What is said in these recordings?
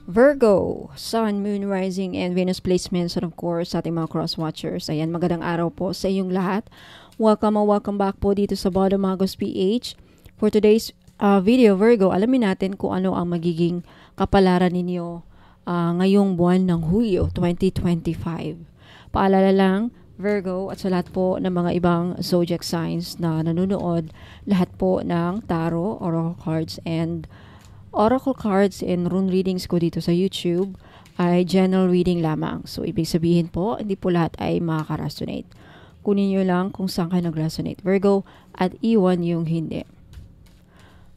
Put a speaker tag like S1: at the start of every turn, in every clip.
S1: Virgo, Sun, Moon, Rising, and Venus placements, and of course, sa ating mga cross-watchers. Ayan, magandang araw po sa inyong lahat. Welcome back po dito sa Bottom Magos PH. For today's video, Virgo, alamin natin kung ano ang magiging kapalaran ninyo ngayong buwan ng Hulyo 2025. Paalala lang, Virgo, at sa lahat po ng mga ibang zodiac signs na nanonood, lahat po ng tarot, oracle cards and rune readings ko dito sa YouTube ay general reading lamang. So, ibig sabihin po, hindi po lahat ay makaka-resonate. Kunin nyo lang kung saan kayo nag-resonate, Virgo, at iwan yung hindi.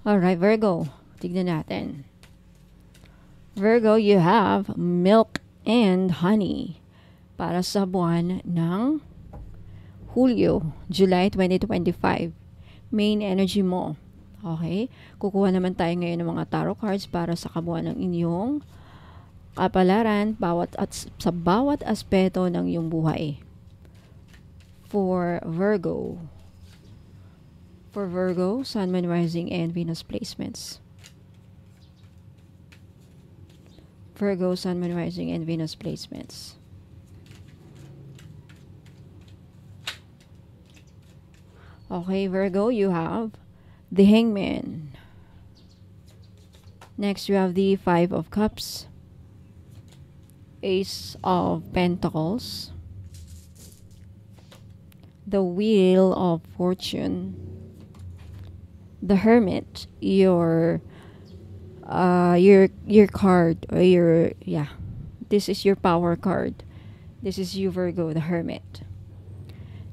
S1: Alright, Virgo, tignan natin. Virgo, you have milk and honey para sa buwan ng Hulyo, July 2025. Main energy mo. Okay? Kukuha naman tayo ngayon ng mga tarot cards para sa kabuuan ng inyong kapalaran sa bawat aspeto ng iyong buhay. For Virgo, Sun, Moon, Rising, and Venus placements. Virgo, Sun, Moon, Rising, and Venus placements. Okay, Virgo, you have the Hangman. Next, you have the Five of Cups, Ace of Pentacles, the Wheel of Fortune, the Hermit, your card, or this is your power card. This is you, Virgo, the Hermit.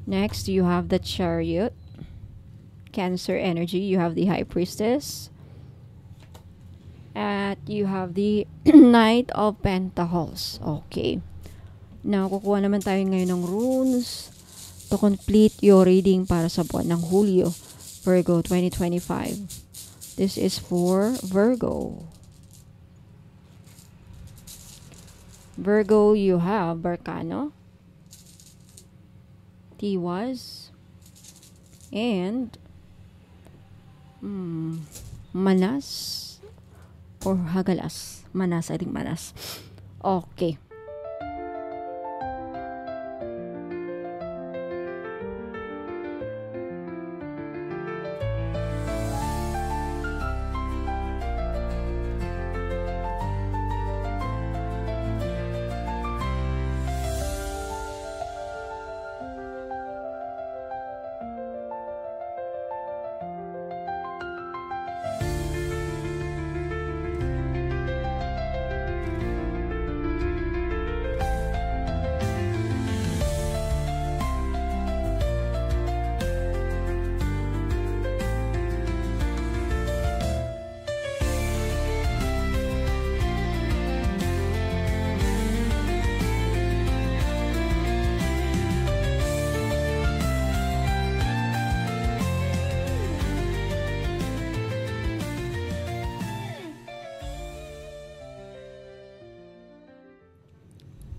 S1: Next, you have the Chariot. Cancer energy, you have the High Priestess, at you have the Knight of Pentacles. Okay. Now, kukuha naman tayo ngayon ng runes to complete your reading para sa buwan ng Hulyo, Virgo 2025. This is for Virgo. Virgo, you have Barcano, Tiwas, and Manas or Hagalas. Manas, I think Manas. Okay.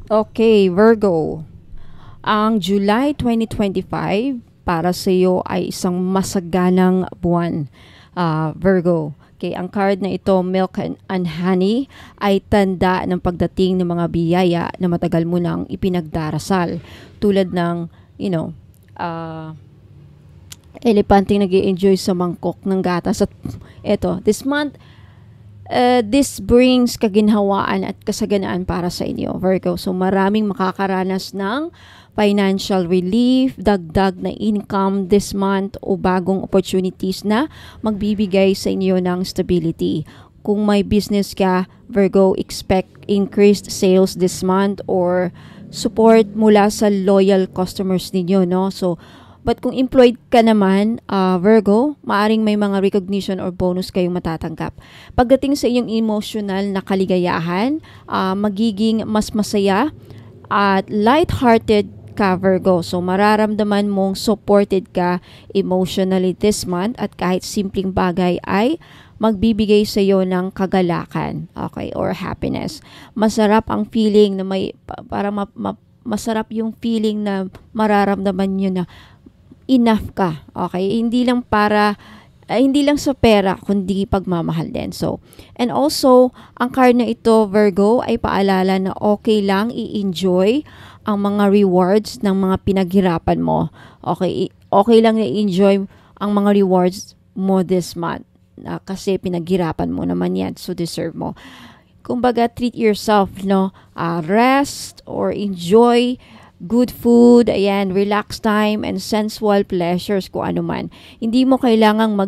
S1: Okay, Virgo. Ang July 2025 para sa iyo ay isang masaganang buwan, Virgo. Okay, ang card na ito, Milk and Honey, ay tanda ng pagdating ng mga biyaya na matagal mo nang ipinagdarasal. Tulad ng, elepanteng nag-i-enjoy sa mangkok ng gatas. At eto, this month, this brings kaginhawaan at kasaganaan para sa inyo, Virgo. So, maraming makakaranas ng financial relief, dagdag na income this month o bagong opportunities na magbibigay sa inyo ng stability. Kung may business ka, Virgo, expect increased sales this month or support mula sa loyal customers ninyo, no? So, but kung employed ka naman, Virgo, maaring may mga recognition or bonus kayong matatanggap. Pagdating sa inyong emotional na kaligayahan, magiging mas masaya at light-hearted ka, Virgo. So, mararamdaman mong supported ka emotionally this month at kahit simpleng bagay ay magbibigay sa iyo ng kagalakan, okay, or happiness. Masarap ang feeling na masarap yung feeling na mararamdaman nyo na enough ka, okay? Hindi lang para hindi lang sa pera, kundi pagmamahal din. So, and also, ang card na ito, Virgo, ay paalala na okay lang i-enjoy ang mga rewards ng mga pinaghirapan mo. Okay lang i-enjoy ang mga rewards mo this month. Kasi pinaghirapan mo naman yan, so deserve mo. Kumbaga, treat yourself, no? Rest or enjoy good food, ayan, relax time and sensual pleasures kung ano man. Hindi mo kailangang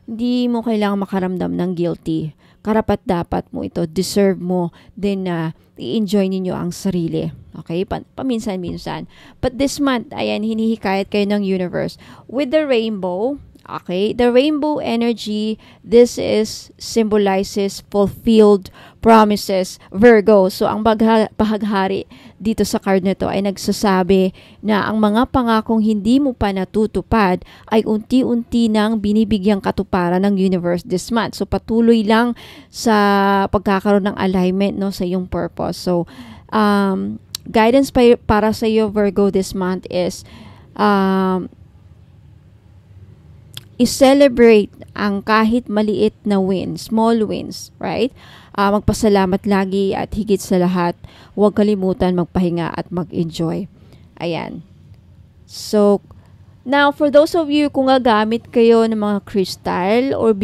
S1: hindi mo kailangang makaramdam ng guilty. Karapat dapat mo ito, deserve mo din na i-enjoy ninyo ang sarili. Okay? Paminsan-minsan. But this month, ayan, hinihikayat kayo ng universe with the rainbow. Okay, the rainbow energy, this is symbolizes fulfilled promises, Virgo. So, ang bahaghari dito sa card na to ay nagsasabi na ang mga pangakong hindi mo pa natutupad ay unti-unti nang binibigyang katuparan ng universe this month. So, patuloy lang sa pagkakaroon ng alignment, no, sa iyong purpose. So, guidance para sa iyo, Virgo, this month is i-celebrate ang kahit maliit na wins, small wins, right? Magpasalamat lagi at higit sa lahat, huwag kalimutan magpahinga at mag-enjoy. Ayan. So, now, for those of you kung gagamit kayo ng mga crystal or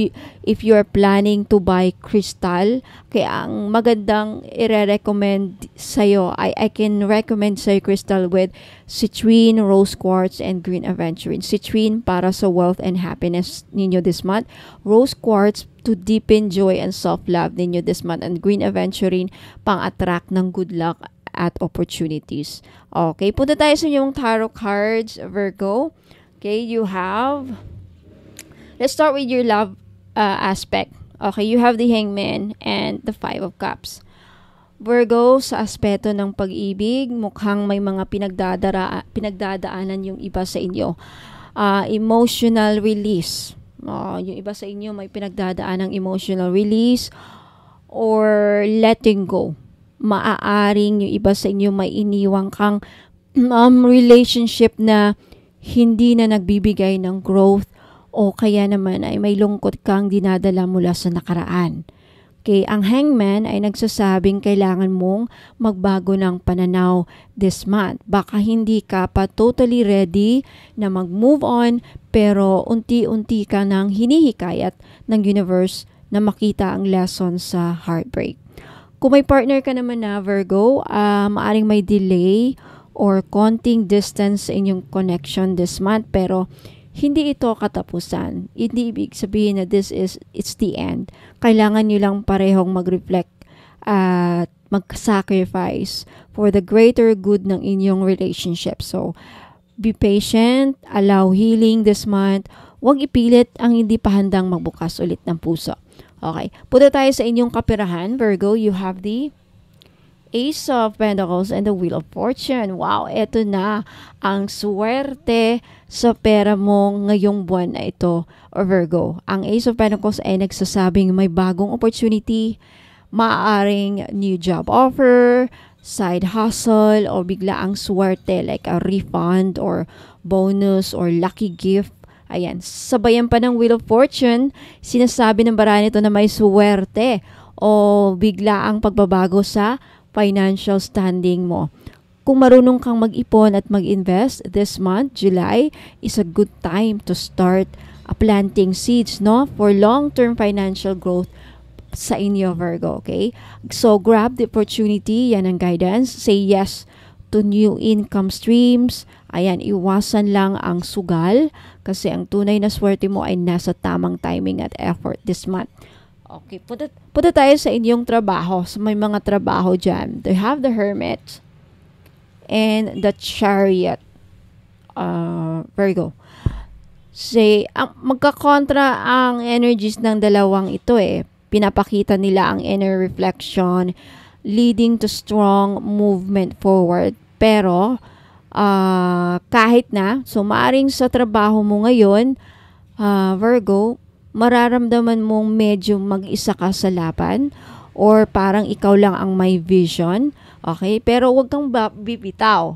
S1: if you are planning to buy crystal, kaya ang magandang i-recommend sa'yo, I can recommend sa'yo crystal with citrine, rose quartz, and green aventurine. Citrine para sa wealth and happiness ninyo this month. Rose quartz to deepen joy and self-love ninyo this month. And green aventurine pang-attract ng good luck at opportunities. Okay, punta tayo sa inyong tarot cards, Virgo. Okay, you have, let's start with your love aspect. Okay, you have the Hangman and the Five of Cups. Virgo, sa aspeto ng pag-ibig, mukhang may mga pinagdadaanan yung iba sa inyo. Emotional release. Yung iba sa inyo may pinagdadaan ng emotional release or letting go. Maaaring yung iba sa inyo may iniwang kang relationship na hindi na nagbibigay ng growth o kaya naman ay may lungkot kang dinadala mula sa nakaraan. Okay, ang Hangman ay nagsasabing kailangan mong magbago ng pananaw this month. Baka hindi ka pa totally ready na mag-move on pero unti-unti ka nang hinihikayat ng universe na makita ang lesson sa heartbreak. Kung may partner ka naman na, Virgo, maaring may delay or konting distance sa inyong connection this month, pero hindi ito katapusan. Hindi ibig sabihin na it's the end. Kailangan nyo lang parehong mag-reflect at mag-sacrifice for the greater good ng inyong relationship. So, be patient, allow healing this month. Huwag ipilit ang hindi pa handang magbukas ulit ng puso. Okay, punta tayo sa inyong kaperahan, Virgo. You have the Ace of Pentacles and the Wheel of Fortune. Wow, eto na ang swerte sa pera mo ngayong buwan na ito, or Virgo. Ang Ace of Pentacles ay nagsasabing may bagong opportunity, maaaring new job offer, side hustle, o bigla ang swerte like a refund or bonus or lucky gift. Ayan, sabayan pa ng Wheel of Fortune, sinasabi ng bara nito na may swerte o bigla ang pagbabago sa financial standing mo. Kung marunong kang mag-ipon at mag-invest this month, July, is a good time to start planting seeds, no, for long-term financial growth sa inyo, Virgo, okay? So, grab the opportunity, yan ang guidance. Say yes to new income streams. Ayan, iwasan lang ang sugal kasi ang tunay na swerte mo ay nasa tamang timing at effort this month. Okay, punta tayo sa inyong trabaho. So, may mga trabaho dyan. They have the Hermit and the Chariot. Virgo. Say, magkakontra ang energies ng dalawang ito eh. Pinapakita nila ang inner reflection leading to strong movement forward. Pero, kahit na, so maaring sa trabaho mo ngayon, Virgo, mararamdaman mong medyo mag-isa ka sa laban or parang ikaw lang ang may vision. Okay? Pero huwag kang bibitaw.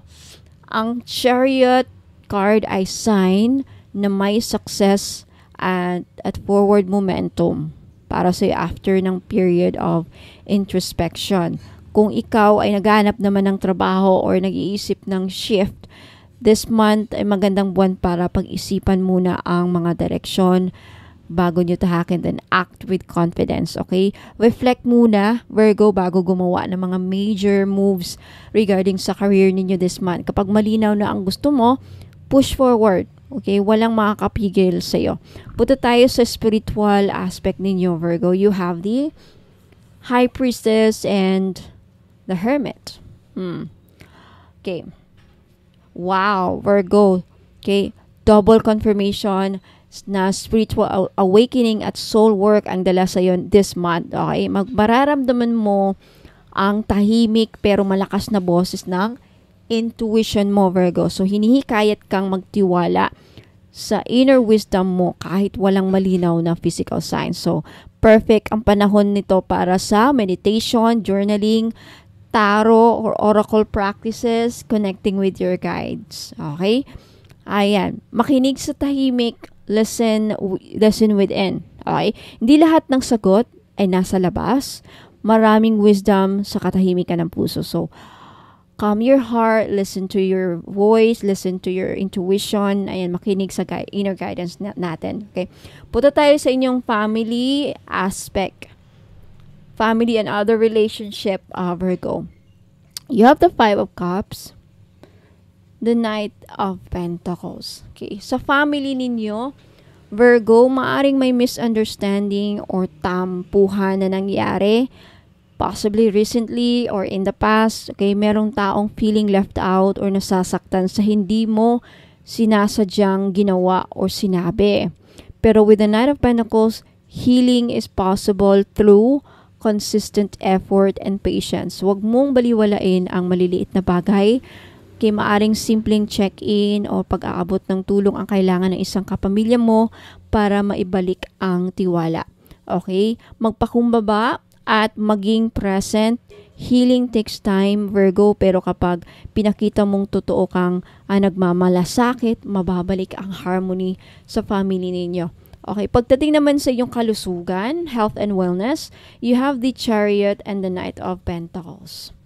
S1: Ang Chariot card ay sign na may success at forward momentum para sa after ng period of introspection. Kung ikaw ay naghahanap naman ng trabaho or nag-iisip ng shift, this month ay magandang buwan para pag-isipan muna ang mga direksyon bago nyo tahakin, then act with confidence, okay? Reflect muna, Virgo, bago gumawa ng mga major moves regarding sa career ninyo this month. Kapag malinaw na ang gusto mo, push forward, okay? Walang makakapigil sa'yo. Punta tayo sa spiritual aspect ninyo, Virgo. You have the High Priestess and the Hermit. Okay. Wow, Virgo. Okay, double confirmation na spiritual awakening at soul work ang dala sa iyo this month. Okay, mararamdaman mo ang tahimik pero malakas na boses ng intuition mo, Virgo. So, hinihikayat kang magtiwala sa inner wisdom mo kahit walang malinaw na physical signs. So, perfect ang panahon nito para sa meditation, journaling, tarot or oracle practices, connecting with your guides. Okay? Ayan. Makinig sa tahimik, listen within. Okay? Hindi lahat ng sagot ay nasa labas. Maraming wisdom sa katahimikan ng puso. So, calm your heart, listen to your voice, listen to your intuition. Ayan, makinig sa inner guidance natin. Okay? Punta tayo sa inyong family aspect. Family and other relationship, Virgo. You have the Five of Cups, the Knight of Pentacles. Okay, sa family ninyo, Virgo, maaring may misunderstanding or tampuhan na nangyari, possibly recently or in the past. Okay, merong taong feeling left out or nasasaktan sa hindi mo sinasadyang ginawa or sinabi. Pero with the Knight of Pentacles, healing is possible through consistent effort and patience. Huwag mong baliwalain ang maliliit na bagay. Kaya maaring simpleng check-in o pag-aabot ng tulong ang kailangan ng isang kapamilya mo para maibalik ang tiwala. Okay? Magpakumbaba at maging present. Healing takes time, Virgo, pero kapag pinakita mong totoo kang nagmamalasakit, mababalik ang harmony sa family ninyo. Okay, pagdating naman sa iyong kalusugan, health and wellness, you have the Chariot and the Knight of Pentacles.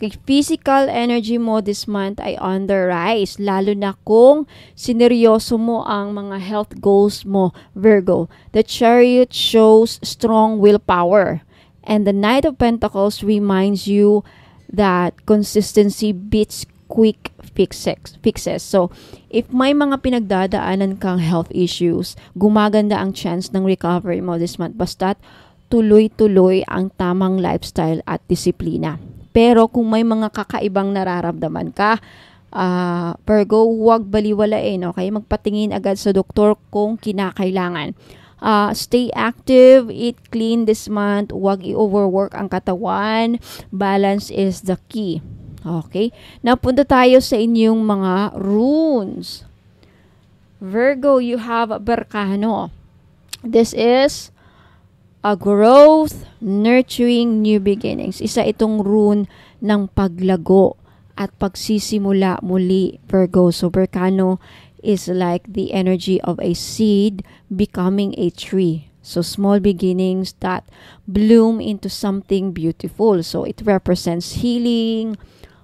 S1: Okay, physical energy mo this month ay on the rise, lalo na kung sineryoso mo ang mga health goals mo, Virgo. The Chariot shows strong willpower, and the Knight of Pentacles reminds you that consistency beats quick fixes. So, if may mga pinagdadaanan kang health issues, gumaganda ang chance ng recovery mo this month. Basta't tuloy-tuloy ang tamang lifestyle at disiplina. Pero kung may mga kakaibang nararamdaman ka, Virgo, huwag baliwalain, okay? Magpatingin agad sa doktor kung kinakailangan. Stay active, eat clean this month, huwag i-overwork ang katawan. Balance is the key. Okay? Napunta tayo sa inyong mga runes. Virgo, you have Berkano. This is a growth, nurturing new beginnings. Isa itong rune ng paglago at pagsisimula muli, Virgo. So, Berkano is like the energy of a seed becoming a tree. So, small beginnings that bloom into something beautiful. So, it represents healing,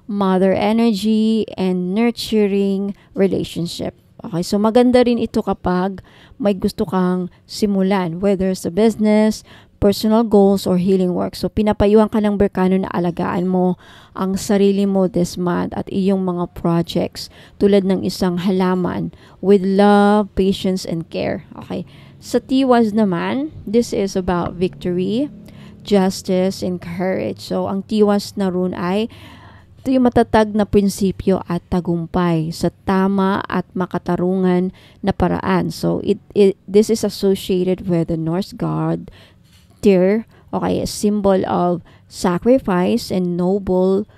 S1: mother energy, and nurturing relationship. Okay, so maganda rin ito kapag may gusto kang simulan, whether sa business, personal goals, or healing work. So, pinapayuhan ka ng Berkano na alagaan mo ang sarili mo this month at iyong mga projects tulad ng isang halaman with love, patience, and care. Okay, sa Tiwas naman, this is about victory, justice, and courage. So, ang Tiwas na rune ay ito yung matatag na prinsipyo at tagumpay sa tama at makatarungan na paraan. So, this is associated with the Norse god Tyr, okay, a symbol of sacrifice and noble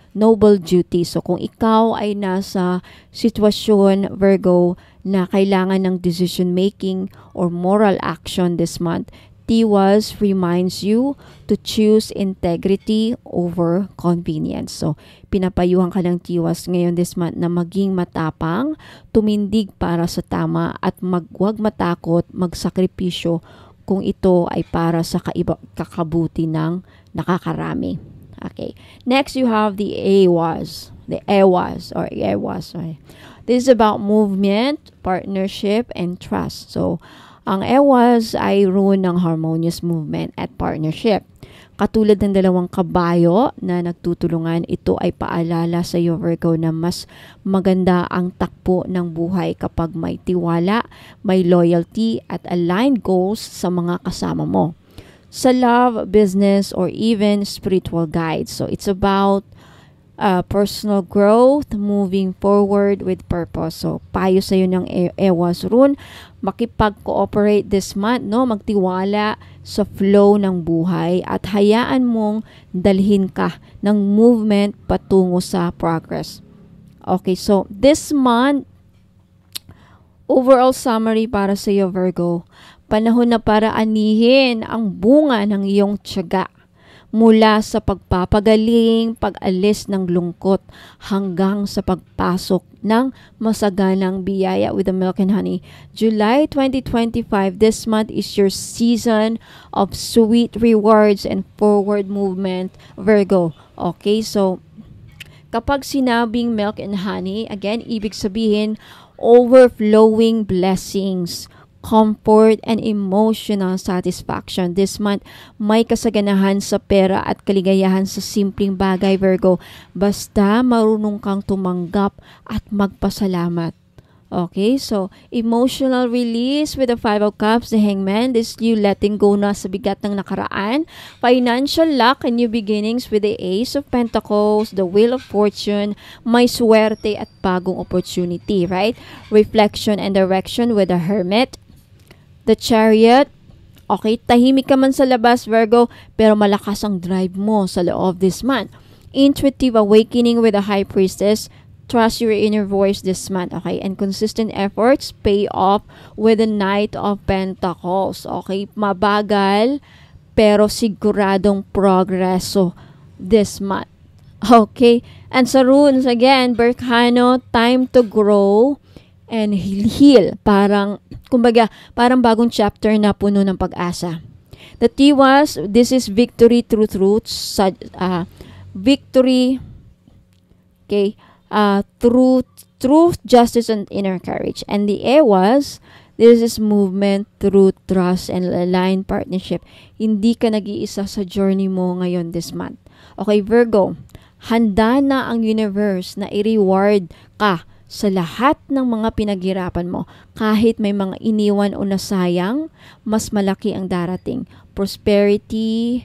S1: duty. So, kung ikaw ay nasa sitwasyon, Virgo, na kailangan ng decision making or moral action this month, Tiwas reminds you to choose integrity over convenience. So, pinapayuhan ka ng Tiwas ngayon this month na maging matapang, tumindig para sa tama at huwag matakot, magsakripisyo kung ito ay para sa kakabuti ng nakakarami. Okay. Next, you have the AWAS. The AWAS or AWAS. Sorry. This is about movement, partnership, and trust. So, ang AWAS ay rune ng harmonious movement at partnership. Katulad ng dalawang kabayo na nagtutulungan, ito ay paalala sa iyo, Virgo, na mas maganda ang takbo ng buhay kapag may tiwala, may loyalty, at aligned goals sa mga kasama mo. Sa love, business, or even spiritual guides. So, it's about personal growth, moving forward with purpose. So, payo sa iyo ng AWAS rune, makipag-cooperate this month, no? Magtiwala sa flow ng buhay at hayaan mong dalhin ka ng movement patungo sa progress. Okay, so this month, overall summary para sa iyo, Virgo, panahon na para anihin ang bunga ng iyong tiyaga. Mula sa pagpapagaling, pag-alis ng lungkot, hanggang sa pagpasok ng masaganang biyaya with the milk and honey. July 2025, this month is your season of sweet rewards and forward movement, Virgo. Okay, so kapag sinabing milk and honey, again, ibig sabihin, overflowing blessings, comfort, and emotional satisfaction. This month, may kasaganahan sa pera at kaligayahan sa simpleng bagay, Virgo. Basta marunong kang tumanggap at magpasalamat. Okay, so emotional release with the Five of Cups, the Hangman. This you letting go na sa bigat ng nakaraan. Financial luck and new beginnings with the Ace of Pentacles, the Wheel of Fortune. May swerte at bagong opportunity, right? Reflection and direction with the Hermit. The Chariot, okay, tahimik ka man sa labas, Virgo, pero malakas ang drive mo sa loob this month. Intuitive awakening with the High Priestess, trust your inner voice this month, okay, and consistent efforts pay off with the Knight of Pentacles, okay, mabagal, pero siguradong progreso this month, okay, and sa runes, again, Berkano, time to grow, and heal. Parang, kumbaga, parang bagong chapter na puno ng pag-asa. The Tiwas, this is victory through truth. Victory, okay, through truth, justice, and inner courage. And the Ewas, this is movement through trust and aligned partnership. Hindi ka nag-iisa sa journey mo ngayon this month. Okay, Virgo, handa na ang universe na i-reward ka sa lahat ng mga pinaghirapan mo. Kahit may mga iniwan o nasayang, mas malaki ang darating. Prosperity,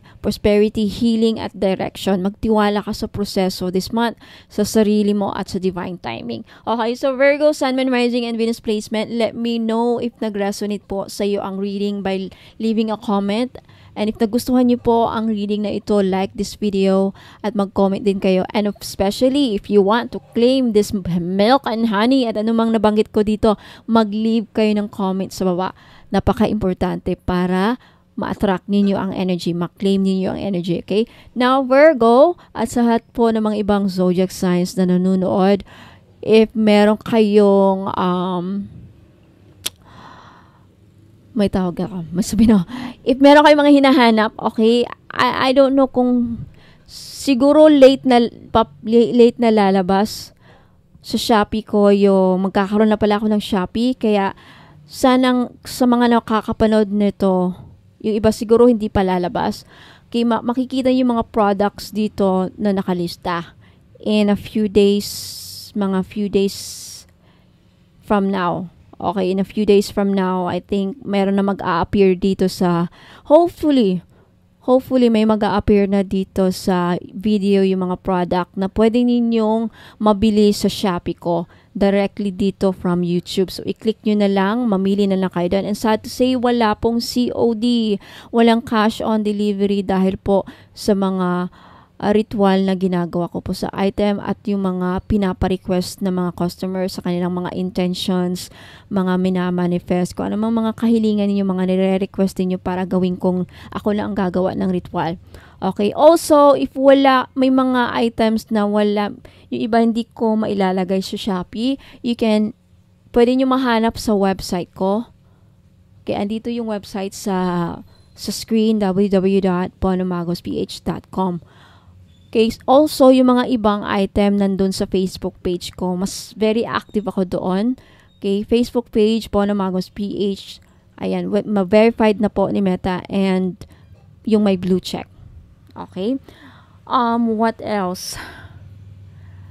S1: healing, at direction. Magtiwala ka sa proseso this month, sa sarili mo at sa divine timing. Okay, so Virgo, Sun, Moon, Rising, and Venus placement. Let me know if nag-resonate po sa iyo ang reading by leaving a comment. And if nagustuhan niyo po ang reading na ito, like this video at mag-comment din kayo. And especially if you want to claim this milk and honey at anumang nabanggit ko dito, mag-leave kayo ng comment sa baba. Napaka-importante para ma-attract ninyo ang energy, ma-claim ninyo ang energy, okay? Now, Virgo, at sa lahat po ng mga ibang zodiac signs na nanonood, if meron kayong may tawag ako. If meron kayong mga hinahanap, okay, I don't know kung siguro late na lalabas sa Shopee ko yung magkakaroon na pala ako ng Shopee, kaya sanang sa mga nakakapanood nito, yung iba siguro hindi pa lalabas. Okay, makikita yung mga products dito na nakalista in a few days, mga few days from now. Okay, in a few days from now, I think meron na mag-a-appear dito sa, hopefully may mag-a-appear na dito sa video yung mga product na pwede ninyong mabili sa Shopee ko directly dito from YouTube. So, i-click nyo na lang, mamili na lang kayo doon. And sad to say, wala pong COD, walang cash on delivery dahil po sa mga ritual na ginagawa ko po sa item at yung mga pinapa-request ng mga customers sa kanilang mga intentions, mga minamanifest ko, ano mga kahilingan ninyo, mga nire-request niyo para gawin kong ako lang ang gagawa ng ritual. Okay, also, if may mga items na wala, yung iba hindi ko mailalagay sa Shopee, pwede nyo mahanap sa website ko. Okay, andito yung website sa screen, www.bonomagosph.com. Okay, also, yung mga ibang item nandun sa Facebook page ko, mas very active ako doon. Okay, Facebook page, Bono Magos PH. Ayan, ma-verified na po ni Meta and yung may blue check. Okay. What else?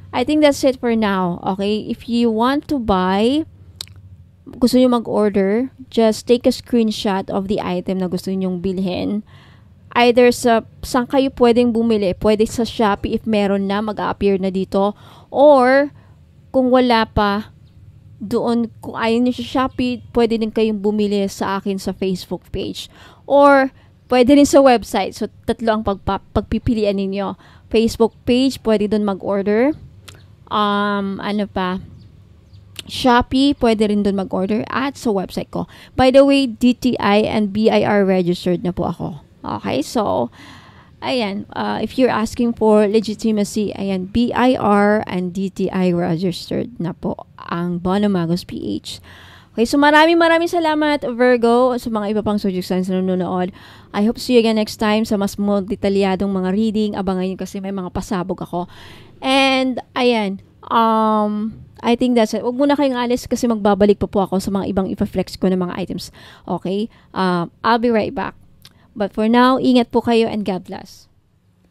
S1: I think that's it for now. Okay, if you want to buy, gusto nyo mag-order, just take a screenshot of the item na gusto nyong bilhin. Either saan kayo pwedeng bumili. Pwede sa Shopee if meron na, mag-appear na dito. Or, kung wala pa, doon, kung ayaw nyo sa Shopee, pwede din kayong bumili sa akin sa Facebook page. Or, pwede rin sa website. So, tatlo ang pagpipilian ninyo. Facebook page, pwede doon mag-order. Ano pa? Shopee, pwede rin doon mag-order. At sa website ko. By the way, DTI and BIR registered na po ako. Okay, so, ayan, if you're asking for legitimacy, ayan, BIR and DTI registered na po ang Bono Magos PH. Okay, so maraming salamat, Virgo, sa mga iba pang zodiac signs na nanonood. I hope to see you again next time sa mas detalyadong mga reading. Abangan nyo kasi may mga pasabog ako. And, ayan, I think that's it. Huwag muna kayong alis kasi magbabalik pa po ako sa mga ibang ipa-flex ko ng mga items. Okay, I'll be right back. But for now, ingat po kayo and God bless.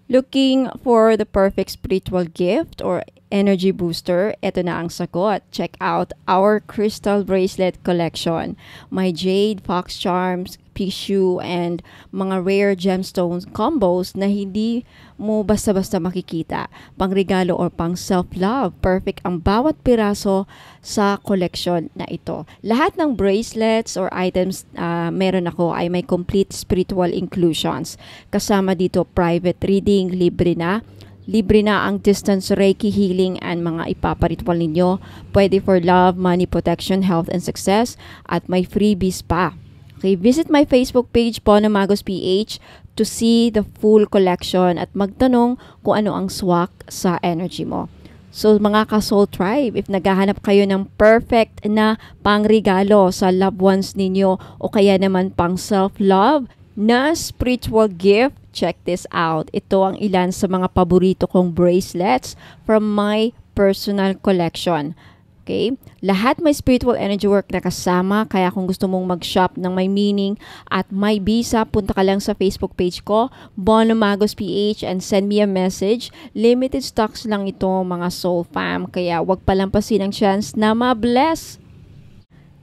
S1: Looking for the perfect spiritual gift or energy booster? Ito na ang sagot. Check out our crystal bracelet collection. My jade, fox charms, tissue, and mga rare gemstones combos na hindi mo basta-basta makikita. Pangregalo or pang self-love. Perfect ang bawat piraso sa collection na ito. Lahat ng bracelets or items meron ako ay may complete spiritual inclusions. Kasama dito private reading, libre na. Libre na ang distance Reiki healing and mga ipaparitual ninyo. Pwede for love, money, protection, health, and success. At may freebies pa. Okay, visit my Facebook page, Bono Magos PH, to see the full collection at magtanong kung ano ang swak sa energy mo. So, mga ka-soul tribe, if naghahanap kayo ng perfect na pangregalo sa loved ones ninyo o kaya naman pang self-love na spiritual gift, check this out. Ito ang ilan sa mga paborito kong bracelets from my personal collection. Okay? Lahat may spiritual energy work na kasama, kaya kung gusto mong mag-shop ng may meaning at may visa, punta ka lang sa Facebook page ko, Bono Magos PH, and send me a message. Limited stocks lang ito, mga soul fam, kaya wag palampasin ang chance na ma-bless.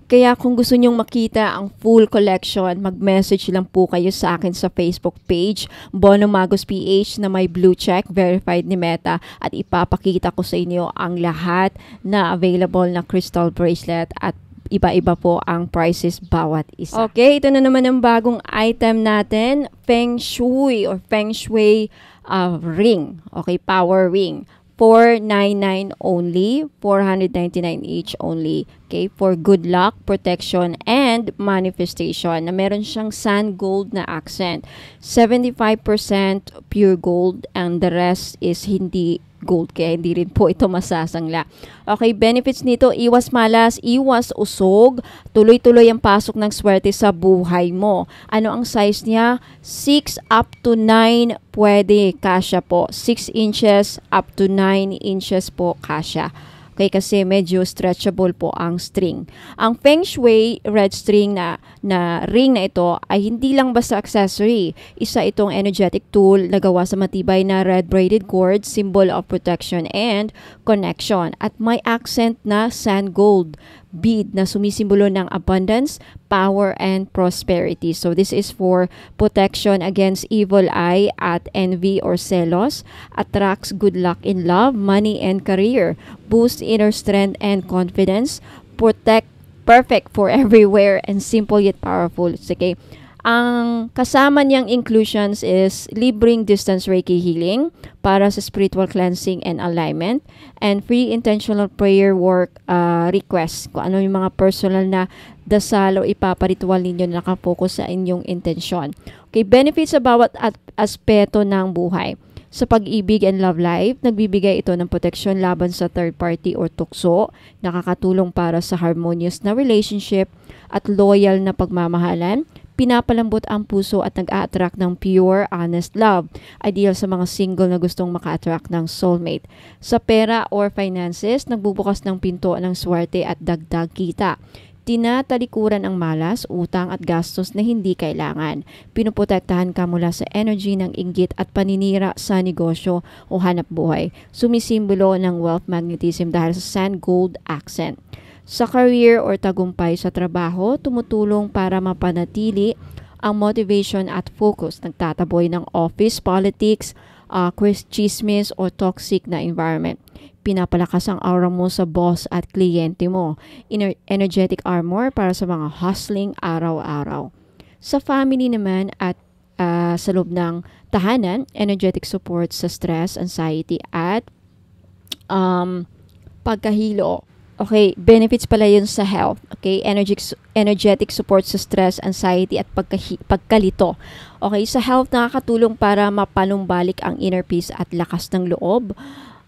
S1: Kaya kung gusto nyong makita ang full collection, mag-message lang po kayo sa akin sa Facebook page, Bono Magos PH na may blue check, verified ni Meta, at ipapakita ko sa inyo ang lahat na available na crystal bracelet at iba-iba po ang prices bawat isa. Okay, ito na naman ang bagong item natin, Feng Shui or Feng Shui ring. Okay, power ring. $499 only, $499 each only. Okay, for good luck, protection, and manifestation. Na meron siyang sand gold na accent. 75% pure gold and the rest is hindi gold, kaya hindi rin po ito masasangla. Okay, benefits nito, iwas malas, iwas usog, tuloy-tuloy ang pasok ng swerte sa buhay mo. Ano ang size niya? 6 up to 9 pwede, kasya po. 6 inches up to 9 inches po kasya. Okay, kasi medyo stretchable po ang string. Ang Feng Shui red string na ring na ito ay hindi lang basta accessory. Isa itong energetic tool na gawa sa matibay na red braided cord, symbol of protection and connection. At may accent na sand gold bead na sumisimbolo ng abundance, power, and prosperity. So this is for protection against evil eye at envy or celos, attracts good luck in love, money, and career, boosts inner strength and confidence, perfect for everywhere, and simple yet powerful. Okay. Ang kasama niyang inclusions is libreng distance Reiki healing para sa spiritual cleansing and alignment, and free intentional prayer work requests. Kung ano yung mga personal na dasal o ipaparitual ninyo na nakapokus sa inyong intensyon. Okay, benefits sa bawat aspeto ng buhay. Sa pag-ibig and love life, nagbibigay ito ng proteksyon laban sa third party or tukso, nakakatulong para sa harmonious na relationship at loyal na pagmamahalan, pinapalambot ang puso at nag-a-attract ng pure, honest love. Ideal sa mga single na gustong maka-attract ng soulmate. Sa pera or finances, nagbubukas ng pinto ng swerte at dagdag kita. Tinatalikuran ang malas, utang at gastos na hindi kailangan. Pinuprotektahan ka mula sa energy ng inggit at paninira sa negosyo o hanap buhay. Sumisimbolo ng wealth magnetism dahil sa sand gold accent. Sa career or tagumpay sa trabaho, tumutulong para mapanatili ang motivation at focus. Nagtataboy ng office politics, chismis o toxic na environment. Pinapalakas ang aura mo sa boss at kliyente mo. Energetic armor para sa mga hustling araw-araw. Sa family naman at sa loob ng tahanan, energetic support sa stress, anxiety at pagkahilo. Okay, benefits pala yun sa health. Okay, energetic support sa stress, anxiety at pagkalito. Okay, sa health nakakatulong para mapanumbalik ang inner peace at lakas ng loob.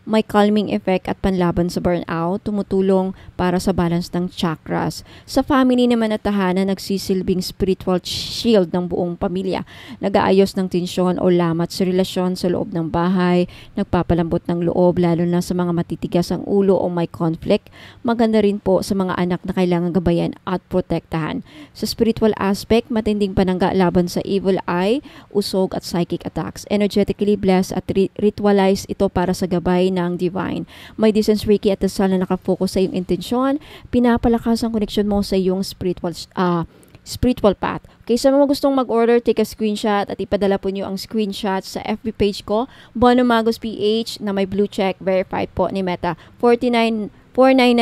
S1: May calming effect at panlaban sa burnout, tumutulong para sa balance ng chakras. Sa family naman at tahanan, nagsisilbing spiritual shield ng buong pamilya. Nag-aayos ng tensyon o lamat sa relasyon sa loob ng bahay, nagpapalambot ng loob lalo na sa mga matitigas ang ulo o may conflict. Maganda rin po sa mga anak na kailangan gabayan at protektahan. Sa spiritual aspect, matinding panangga laban sa evil eye, usog at psychic attacks. Energetically blessed at ritualize ito para sa gabay ng divine. May distance Reiki at dasal na nakafocus sa iyong intensyon, pinapalakas ang connection mo sa iyong spiritual path. Okay, sa mga gustong mag-order, take a screenshot at ipadala po niyo ang screenshot sa FB page ko, Bono Magos PH na may blue check, verified po ni Meta. 499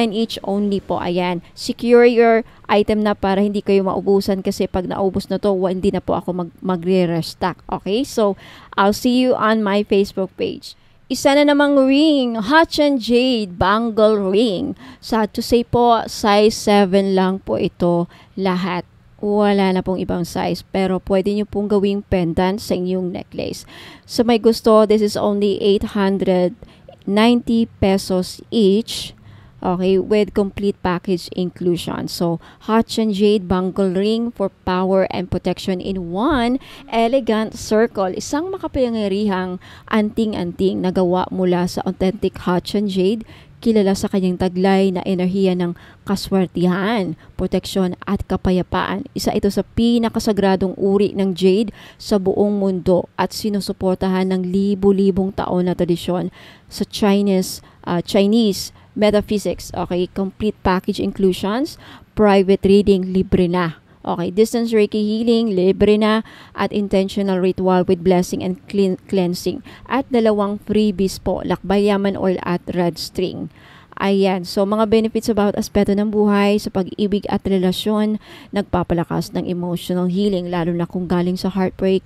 S1: each only po. Ayan. Secure your item na para hindi kayo maubusan kasi pag naubos na to, hindi na po ako magre-restock. Okay? So, I'll see you on my Facebook page. Isa na namang ring, Hachan Jade Bangle Ring. Sad to say po, size 7 lang po ito lahat. Wala na pong ibang size, pero pwede nyo pong gawing pendant sa inyong necklace. So may gusto, this is only 890 pesos each. Okay, with complete package inclusion. So, Hachan Jade Bangle Ring for power and protection in one elegant circle. Isang makapangyarihang anting-anting na gawa mula sa authentic Hachan Jade, kilala sa kanyang taglay na enerhiya ng kaswertihan, proteksyon at kapayapaan. Isa ito sa pinakasagradong uri ng jade sa buong mundo at sinusuportahan ng libu-libong taon na tradisyon sa Chinese metaphysics. Okay, complete package inclusions, private reading, libre na. Okay, distance Reiki healing, libre na, at intentional ritual with blessing and cleansing. At 2 freebies po, lakbay yaman oil at red string. Ayan, so mga benefits about aspeto ng buhay sa pag-ibig at relasyon, nagpapalakas ng emotional healing, lalo na kung galing sa heartbreak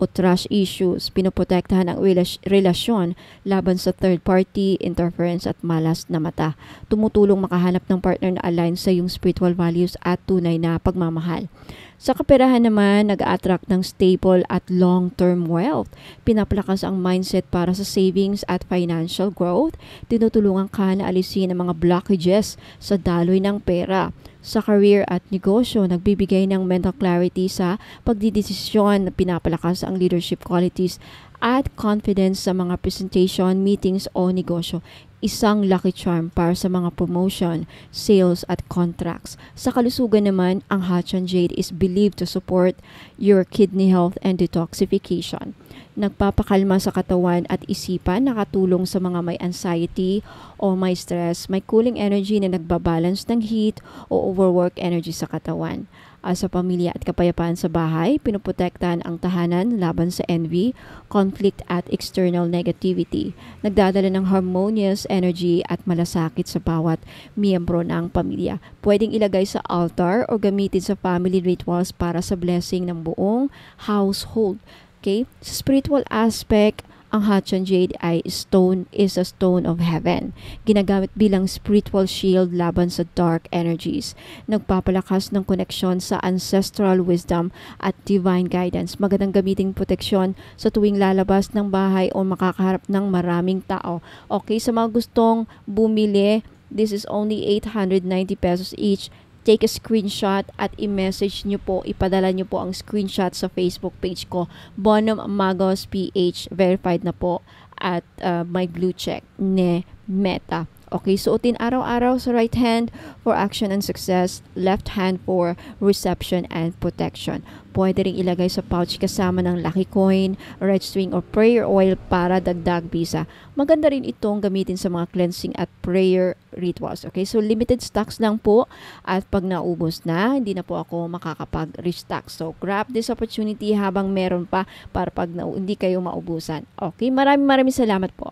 S1: o trust issues, pinoprotektahan ang relasyon laban sa third party, interference at malas na mata. Tumutulong makahanap ng partner na align sa iyong spiritual values at tunay na pagmamahal. Sa kaperahan naman, nag-a-attract ng stable at long-term wealth. Pinapalakas ang mindset para sa savings at financial growth. Tinutulungan ka na alisin ang mga blockages sa daloy ng pera. Sa career at negosyo, nagbibigay ng mental clarity sa pagdidesisyon, pinapalakas ang leadership qualities at confidence sa mga presentation, meetings o negosyo. Isang lucky charm para sa mga promotion, sales at contracts. Sa kalusugan naman, ang Hachan Jade is believed to support your kidney health and detoxification. Nagpapakalma sa katawan at isipan, nakatulong sa mga may anxiety o may stress, may cooling energy na nagbabalance ng heat o overwork energy sa katawan. Sa pamilya at kapayapaan sa bahay, pinoprotektahan ang tahanan laban sa envy, conflict at external negativity. Nagdadala ng harmonious energy at malasakit sa bawat miyembro ng pamilya. Pwedeng ilagay sa altar o gamitin sa family rituals para sa blessing ng buong household. Okay? Sa spiritual aspect, ang Hatchan Jade is a stone of heaven. Ginagamit bilang spiritual shield laban sa dark energies. Nagpapalakas ng koneksyon sa ancestral wisdom at divine guidance. Magandang gamiting proteksyon sa tuwing lalabas ng bahay o makakaharap ng maraming tao. Okay, sa mga gustong bumili, this is only 890 pesos each. Take a screenshot at i-message nyo po, ipadala nyo po ang screenshot sa Facebook page ko, Bonum Magos PH, verified na po at may blue check ne Meta. Okay, suotin araw-araw sa right hand for action and success, left hand for reception and protection. Pwede rin ilagay sa pouch kasama ng lucky coin, red string or prayer oil para dagdag bisa. Maganda rin itong gamitin sa mga cleansing at prayer rituals. Okay, so limited stocks lang po at pag naubos na, hindi na po ako makakapag-restock. So grab this opportunity habang meron pa para pag hindi kayo maubusan. Okay, maraming salamat po.